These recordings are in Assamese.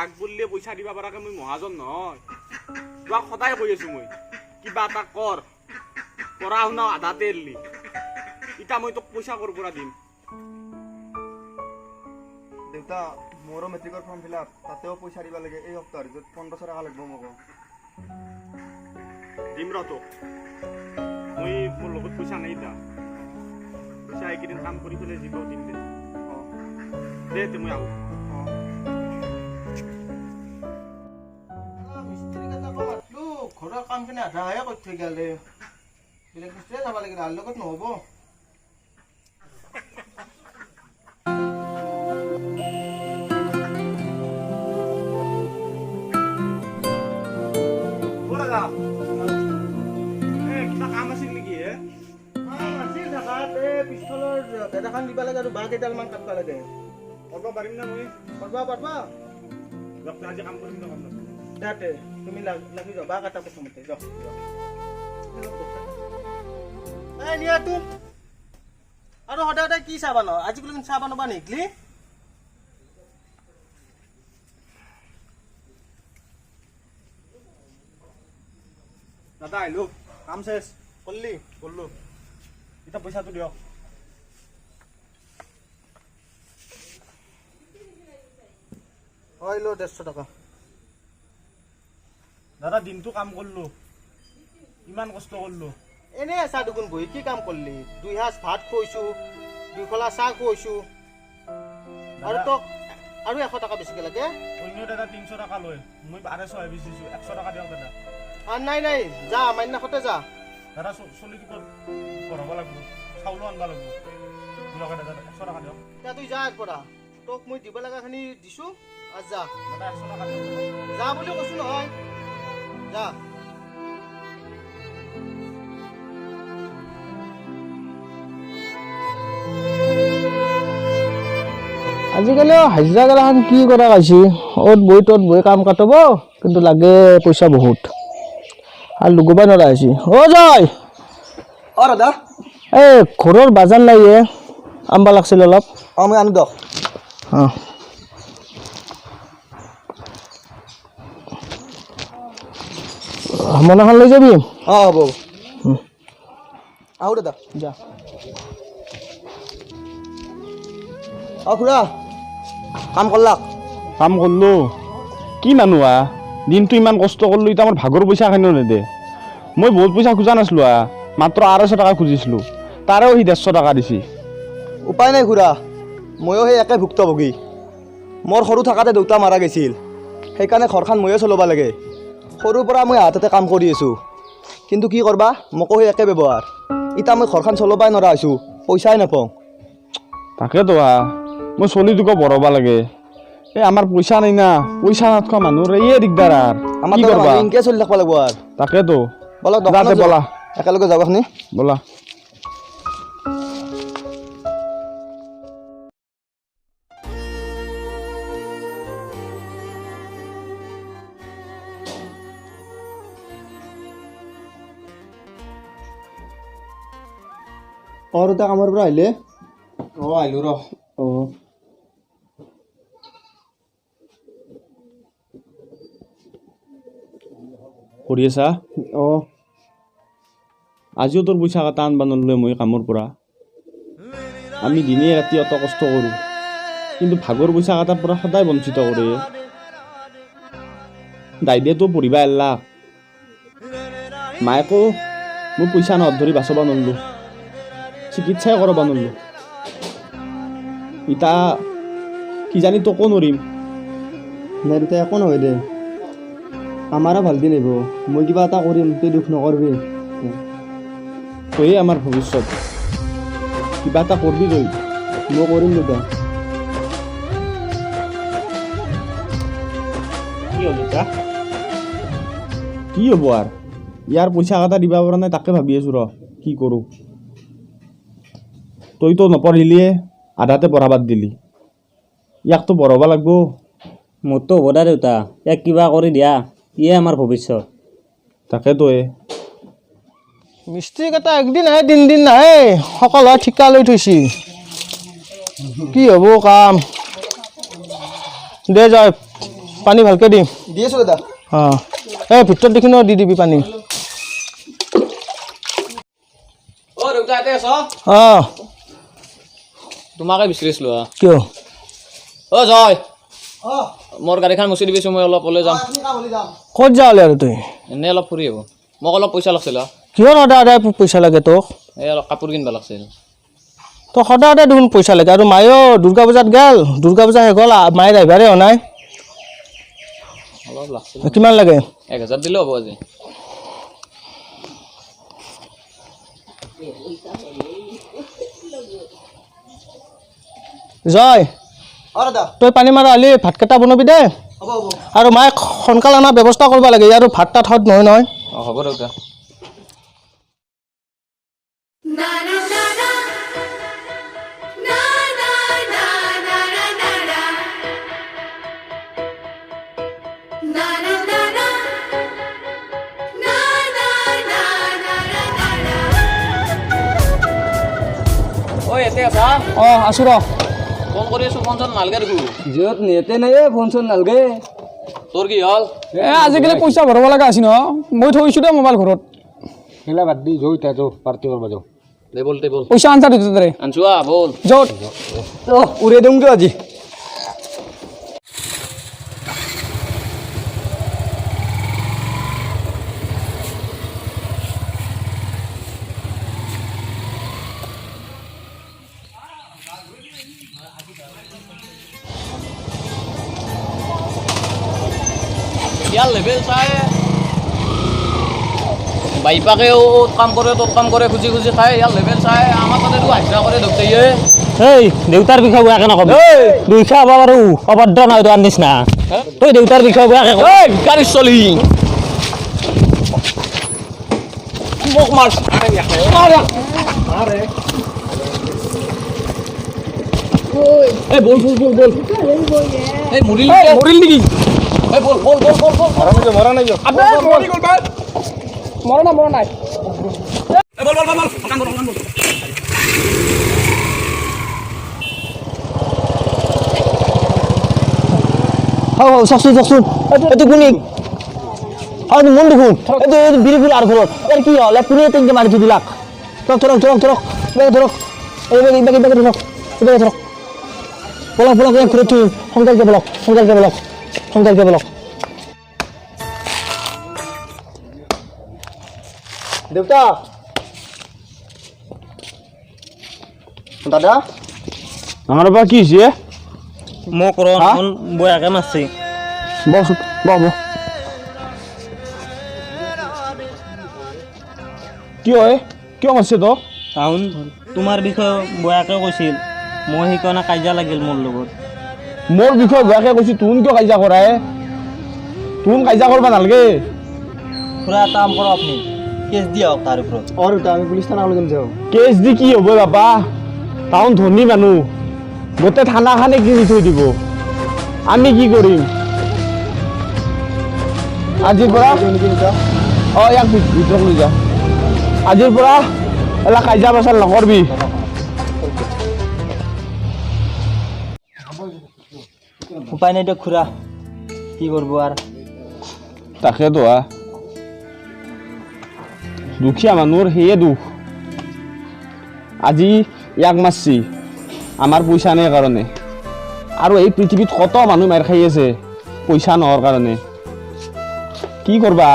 লাগ বুলিলে পইচা দিবা পাৰাকে মই মহাজন নহয় তোমাক সদায় কৈ আছো মই কিবা এটা কৰ পঢ়া শুনা আধাতে এৰলি ইটা মই তোক পইচা কৰ পৰা দিম দেউতা মোৰো মেট্ৰিকৰ ফৰ্ম ফিল আপ তাতেও পইচা দিব লাগে এই সপ্তাহৰ ভিতৰত 1500 টকা লাগিব মোক দিম ৰ তোক মই মোৰ লগত পইচা নাই দা পইচা এইকেইদিন কাম কৰি পেলাই দিব দিম দে দে মই আহো মিস্ত্ৰী কেইটা মাতলো ঘৰৰ কামখিনি আধাহে কৰি থৈ গ'লে বেলেগ মিস্ত্ৰীয়ে যাব লাগে তাৰ লগত নহ'ব পিছফালৰ বেৰাখন দিব লাগে আৰু বাঁহ কেইডালমান কাটব লাগে কৰিব পাৰিম না মই পাৰবা আজি কাম কৰিম না দে তুমি লাগি যাবা কাটা প্ৰথমতে যাও এই নিয়া তো আৰু সদায় সদায় কি চাহ বানো আজি কোন চাহ বানবা নিকলি দাদা আহিলো কাম শেষ করলি করলো এটা পয়সাটো দিয়ক হইলো 150 টাকা দাদা দিনটো কাম করলো ইমান কষ্ট করলো এনে আছা দুগুণ বহি কি কাম করলি দুই হাজ ভাত খুৱাইছো দুই খলা চাহ খুৱাইছো আৰু তো আৰু 100 টাকা বেছিকে লাগে অন্য দাদা 300 টাকা লয় মই 1200 বেচিছো 100 টাকা দিয়ক দাদা আর নাই নাই যা মাইনা খতে যা দাদা চলি কি পঢ়াব লাগব চাউলো আনবা লাগব দিয়ক দাদা 100 টাকা দিয়ক তা তুই যা একপৰা তোক মই দিব লাগাখিনি দিছো আর যা দাদা 100 টাকা দিয়ক যা বুলি কৈছো নহয় যা আজিকালি হাজিৰা গেলাখান কি কৰা হৈছে অত বহি কাম কাটব কিন্তু লাগে পইচা বহুত আৰু লুকুবাই নৰা হৈছে অ জয় অ দাদা এই ঘৰৰ বাজাৰ নাই আনবা লাগছিল অলপ মই আনো দক মনাখন লৈ যাবি হ'ব আহো দাদা যা খুৰা কাম কৰলাক কাম করলো কি মানুহ দিনটো ইমান কষ্ট করলো এটা আমার ভাগর পয়সা খানিও নেদে মই বহুত পয়সা খোঁজা নাছিলো মাত্র 250 টাকা খুঁজিছিলো তারেও সি 150 টাকা দিছি উপায় নাই খুৰা ময়ো সেই একে ভুক্তভোগী মোৰ সৰু থাকাতে দেউতা মাৰা গৈছিল সেইকাৰণে ঘৰখন ময়ো চলাব লাগে সৰুৰ পৰা মই হাততে কাম কৰি আছোঁ কিন্তু কি কৰবা মোকো সেই একে ব্যৱহাৰ এতিয়া মই ঘৰখন চলাবই নোৱাৰা হৈছোঁ পইচাই নাপাওঁ তাকেতো মই চলি তোক বঢ়াব লাগে এই আমাৰ পইচা নাই না পইচা নাথকা মানুহৰ এই দিগদাৰ আৰ আমাৰ কি কৰবা ইনকে চলি থাকিব লাগিব আৰু তাকেতো বলক যাতে দোকানত বলা একেলগে যাওঁ আপুনি বলা আৰু এটা কামৰ পৰা আহিলে আহিলো ৰ কৰি আছা আজিও তোৰ পইচা কাটা আনবা নললে মই কামৰ পৰা আমি দিনে ৰাতি অত কষ্ট কৰোঁ কিন্তু ভাগৰ পইচা কাটাৰ পৰা সদায় বঞ্চিত কৰে দাইদেতো পঢ়িবা এলাক মায়েকো মই পইচা নহত ধৰি বাচব নললো চিকিৎসাই কৰাব নললো ইতা কিজানি তোকো নৰিম নাই দুটা একো নহয় দে আমাৰো ভাল দিন আহিব মই কিবা এটা কৰিম তই দুখ নকৰবি তয়ে আমাৰ ভৱিষ্যত কিবা এটা কৰবি তই মই কৰিম দুটা কি হ'ল এটা কি হ'ব আৰু ইয়াৰ পইচা কাটা দিবা পৰা নাই তাকে ভাবি আছোঁ ৰ কি কৰোঁ তইতো নপঢ়িলিয়ে আধাতে পঢ়া বাদ দিলি ইয়াকতো পঢ়াব লাগব মোৰতো হ'ব দে দেউতা ইয়াক কিবা কৰি দিয়া ইয়ে আমাৰ ভৱিষ্যত তাকে তই মিস্ত্ৰী কেইটা একদিন আহে তিনিদিন নাহে সকলো ঠিকা লৈ থৈছি কি হ'ব কাম দে যায় পানী ভালকৈ দিম দি আছোঁ দাদা অঁ এই ভিতৰত দেখি ন দি দিবি পানী অঁ তোমাকে বিচাৰিছিলো কিয় জয় মোৰ গাড়ীখন মুচি দিবিচোন মই অলপ ওলাই যাম ক'ত যাৱলে আৰু তই এনেই অলপ ফুৰি আহিব মোক অলপ পইচা লাগিছিল কিয় সদায় পইচা লাগে তোক এই অলপ কাপোৰ কিনিব লাগিছিল তই সদায় দেখোন পইচা লাগে আৰু মায়েও দুৰ্গা পূজাত গেল দুৰ্গা পূজা শেষ হ'ল মায়ে ড্ৰাইভাৰে হোৱা নাই অলপ লাগিছিল কিমান লাগে 1000 দিলেও হ'ব আজি জয় অঁ দাদা তই পানী মাৰা হ'লি ভাতকেইটা বনাবি দে হ'ব হ'ব আৰু মায়ে সোনকালে অনাৰ ব্যৱস্থা কৰিব লাগে আৰু ভাত তাত হত নহয় নহয় হ'ব দেউতা ঐ এতিয়া আছা অঁ আছোঁ ৰ ফোন কৰি আছো ফোন চোন নালগে দেখো য'ত নেটে নাই ফোন চোন নালগে তোৰ কি হ'ল আজিকালি পইচা ভৰাব লগা আছে ন মই থৈছোঁ দে মোবাইল ঘৰত খেলা বাদ দি যৌ এতিয়া যাওঁ পাৰ্টি কৰিব যাওঁ টেবল টেবল পইচা আনছা দিছো তাৰে আনছো বল য'ত উৰে দিওঁগৈ আজি ইয়াৰ লেভেল চাই বাইপাকেও কাম কৰে তোৰ কাম কৰে খুজি খুজি খাই ইয়াৰ লেভেল চাই আমাৰ তাতেতো হাজিৰা কৰে দোকতাইয়ে এই দেউতাৰ বিষয়ে বেয়াকে নকবি দুইশা হ'ব বাৰু অভদ্ৰ নহয় তোৰ নিচিনা তই দেউতাৰ বিষয়ে বেয়াকে কবি গাড়ী চলি মোক মাৰ এই বল বল বল বল এই মৰিল নেকি এই বল বল বল বল বল মৰা নাই আবে মৰি গ'ল বাল মৰা নাই এই বল বল বল কাম কৰ কাম কৰ হয় চাওকচোন চাওকচোন এইটো কোনি হয় মন দেখোন এইটো বিৰি ফুল আৰু ঘৰত ইয়াৰ কি হ'ল কোনে টেংকে মাৰি থৈ দিলাক ধৰক ধৰক ধৰক ধৰক ধৰক এইবাৰ ধৰক এইবাৰ ধৰক বলক বলক ঘূৰি থৈ সোনকালকে বলক সোনকালকে বলক সোনকালকে বলক দেউতা দাদা আমাৰ পৰা কি হৈছে মোক ৰ বেয়াকে মাৰছি বহ বহ কি হয় কিয় মাৰছে তোক তাহোন তোমাৰ বিষয়ে বেয়াকে কৈছিল মই সেইকাৰণে কাজিয়া লাগিল মোৰ লগত মোৰ বিষয়ে বেয়াকে কৈছি তোন কিয় কাজিয়া কৰাই তোন কাজিয়া কৰিব নালাগে খুৰা এটা কাম কৰক আপুনি কেছ দিয়ক তাৰ ওপৰত অঁ দেউতা আমি পুলিচ থানা লৈ যাওঁ কেছ দি কি হ'ব বাবা তাহোন ধনী মানুহ গোটেই থানাখানে কিনি থৈ দিব আমি কি কৰিম আজিৰ পৰা অঁ ইয়াক ভিতৰত লৈ যা আজিৰ পৰা এলা কাজিয়া পেচাল নকৰবি উপায় নাই দিয়ক খুৰা কি কৰিব আৰু তাকেতো দুখীয়া মানুহৰ সেয়ে দুখ আজি ইয়াক মাৰছি আমাৰ পইচা নাই কাৰণে আৰু এই পৃথিৱীত কত মানুহ মাৰ খাই আছে পইচা নোহোৱাৰ কাৰণে কি কৰবা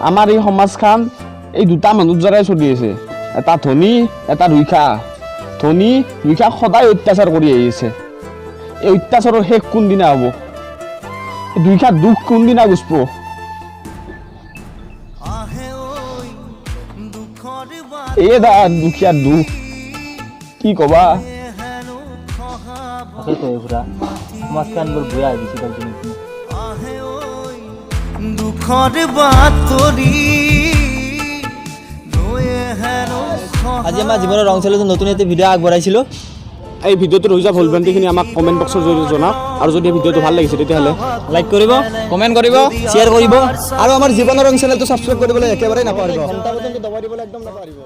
আমাৰ এই সমাজখন এই দুটা মানুহৰ দ্বাৰাই চলি আছে এটা ধনী এটা দুখীয়া ধনী দুখীয়া সদায় অত্যাচাৰ কৰি আহিছে এই অত্যাচাৰৰ শেষ কোনদিনা হ'ব দুখীয়া দুখ কোনদিনা গুচব এই দা দুখীয়া দুখ কি কবা তাকেতো খুৰা সমাজখন বৰ বেয়া হৈ গৈছে তাৰ নেকি দুখৰ বাতৰি আজি আমাৰ জীৱনৰ ৰং চেলেঞ্জত নতুন এটা ভিডিঅ' আগবঢ়াইছিলোঁ এই ভিডিঅ'টোৰ হৈ যোৱা ভুল-ভ্ৰান্তিখিনি আমাক কমেণ্ট বক্সৰ জৰিয়তে জনাওক আৰু যদি ভিডিঅ'টো ভাল লাগিছে তেতিয়াহ'লে লাইক কৰিব কমেণ্ট কৰিব শ্বেয়াৰ কৰিব আৰু আমাৰ জীৱনৰ ৰং চেনেলটো ছাবস্ক্ৰাইব কৰিবলৈ একেবাৰে নাপাহৰিব ঘণ্টা বটনটো দবাই দিবলৈ একদম নাপাহৰিব